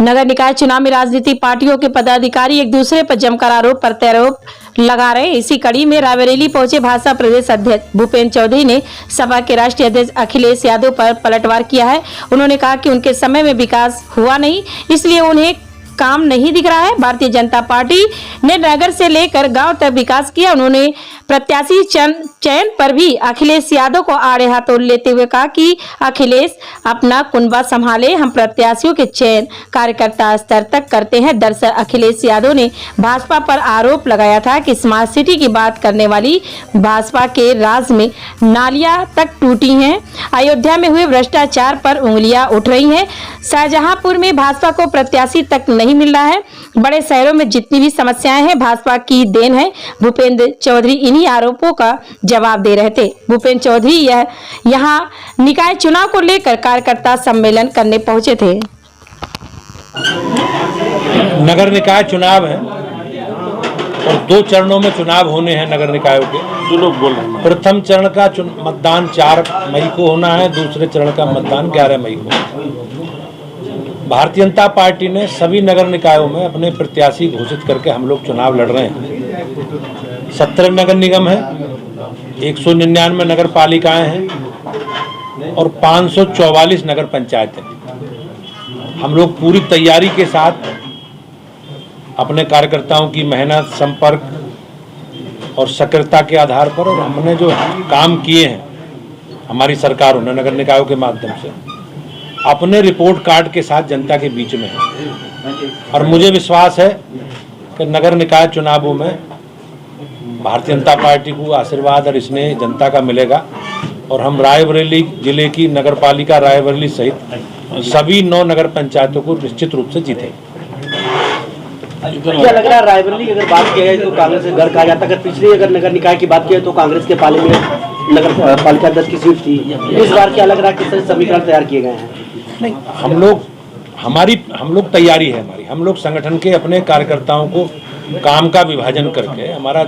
नगर निकाय चुनाव में राजनीतिक पार्टियों के पदाधिकारी एक दूसरे पर जमकर आरोप प्रत्यारोप लगा रहे हैं। इसी कड़ी में रायबरेली पहुंचे भाजपा प्रदेश अध्यक्ष भूपेंद्र चौधरी ने सपा के राष्ट्रीय अध्यक्ष अखिलेश यादव पर पलटवार किया है। उन्होंने कहा कि उनके समय में विकास हुआ नहीं, इसलिए उन्हें काम नहीं दिख रहा है। भारतीय जनता पार्टी ने नगर से लेकर गांव तक विकास किया। उन्होंने प्रत्याशी चयन पर भी अखिलेश यादव को आड़े हाथों लेते हुए कहा कि अखिलेश अपना कुनबा संभाले, हम प्रत्याशियों के चयन कार्यकर्ता स्तर तक करते हैं। दरअसल अखिलेश यादव ने भाजपा पर आरोप लगाया था कि स्मार्ट सिटी की बात करने वाली भाजपा के राज में नालियां तक टूटी हैं, अयोध्या में हुए भ्रष्टाचार पर उंगलियां उठ रही हैं, शाहजहांपुर में भाजपा को प्रत्याशी तक नहीं मिल रहा है, बड़े शहरों में जितनी भी समस्याएं हैं भाजपा की देन है। भूपेंद्र चौधरी इन्हीं आरोपों का जवाब दे रहे थे। भूपेंद्र चौधरी यहां निकाय चुनाव को लेकर कार्यकर्ता सम्मेलन करने पहुंचे थे। नगर निकाय चुनाव है और 2 चरणों में चुनाव होने हैं नगर निकायों के। जो लोग बोल रहे हैं, प्रथम चरण का मतदान 4 मई को होना है, दूसरे चरण का मतदान 11 मई को। भारतीय जनता पार्टी ने सभी नगर निकायों में अपने प्रत्याशी घोषित करके हम लोग चुनाव लड़ रहे हैं। 17 नगर निगम है, 199 नगर पालिकाएं हैं और 544 नगर पंचायतें। हम लोग पूरी तैयारी के साथ अपने कार्यकर्ताओं की मेहनत, संपर्क और सक्रियता के आधार पर, और हमने जो काम किए हैं हमारी सरकारों ने नगर निकायों के माध्यम से, अपने रिपोर्ट कार्ड के साथ जनता के बीच में है। और मुझे विश्वास है कि नगर निकाय चुनावों में भारतीय जनता पार्टी को आशीर्वाद और स्नेह जनता का मिलेगा और हम रायबरेली जिले की नगर पालिका रायबरेली सहित सभी 9 नगर पंचायतों को निश्चित रूप से जीतेंगे। क्या लग रहा है रायबरेली की अगर बात की जाए तो कांग्रेस से घर कहा जाता है, अगर पिछली अगर नगर निकाय की बात की जाए तो कांग्रेस के पाले में नगर पालिका 10 की सीट थी। इस बार क्या लग रहा है, किस तरह समीकरण तैयार किए गए हैं? नहीं, हम लोग तैयारी है हमारी। हम लोग संगठन के अपने कार्यकर्ताओं को काम का विभाजन करके, हमारा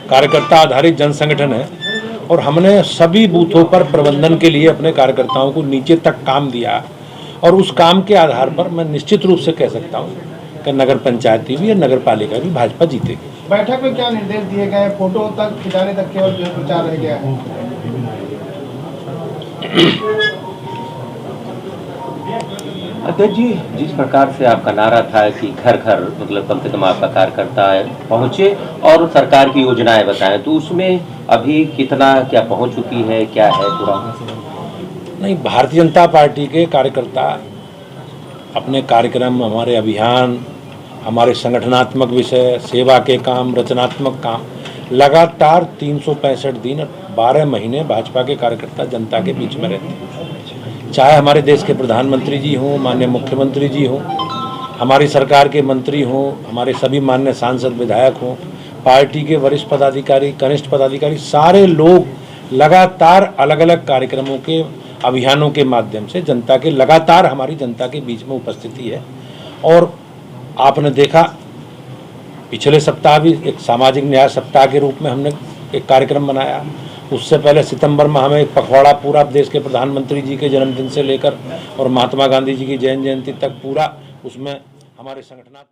कार्यकर्ता आधारित जन संगठन है और हमने सभी बूथों पर प्रबंधन के लिए अपने कार्यकर्ताओं को नीचे तक काम दिया और उस काम के आधार पर मैं निश्चित रूप से कह सकता हूँ कि नगर पंचायती भी और नगर पालिका भी भाजपा जीतेगी। बैठक में क्या निर्देश दिए गए? फोटो तक खिंचाने तक केवल प्रचार रह गया है। अध्यक्ष जी, जिस प्रकार से आपका नारा था कि घर घर मतलब कम से कम आपका कार्यकर्ता पहुंचे और सरकार की योजनाएं बताएं, तो उसमें अभी कितना क्या पहुंच चुकी है, क्या है पूरा? नहीं, भारतीय जनता पार्टी के कार्यकर्ता अपने कार्यक्रम, हमारे अभियान, हमारे संगठनात्मक विषय, सेवा के काम, रचनात्मक काम, लगातार 365 दिन 12 महीने भाजपा के कार्यकर्ता जनता के बीच में रहते हैं। चाहे हमारे देश के प्रधानमंत्री जी हों, माननीय मुख्यमंत्री जी हों, हमारी सरकार के मंत्री हों, हमारे सभी माननीय सांसद विधायक हों, पार्टी के वरिष्ठ पदाधिकारी, कनिष्ठ पदाधिकारी, सारे लोग लगातार अलग अलग कार्यक्रमों के, अभियानों के माध्यम से जनता के, लगातार हमारी जनता के बीच में उपस्थिति है। और आपने देखा पिछले सप्ताह भी एक सामाजिक न्याय सप्ताह के रूप में हमने एक कार्यक्रम बनाया। उससे पहले सितंबर में हमें एक पखवाड़ा पूरा देश के प्रधानमंत्री जी के जन्मदिन से लेकर और महात्मा गांधी जी की जयंती तक पूरा, उसमें हमारे संगठनात्मक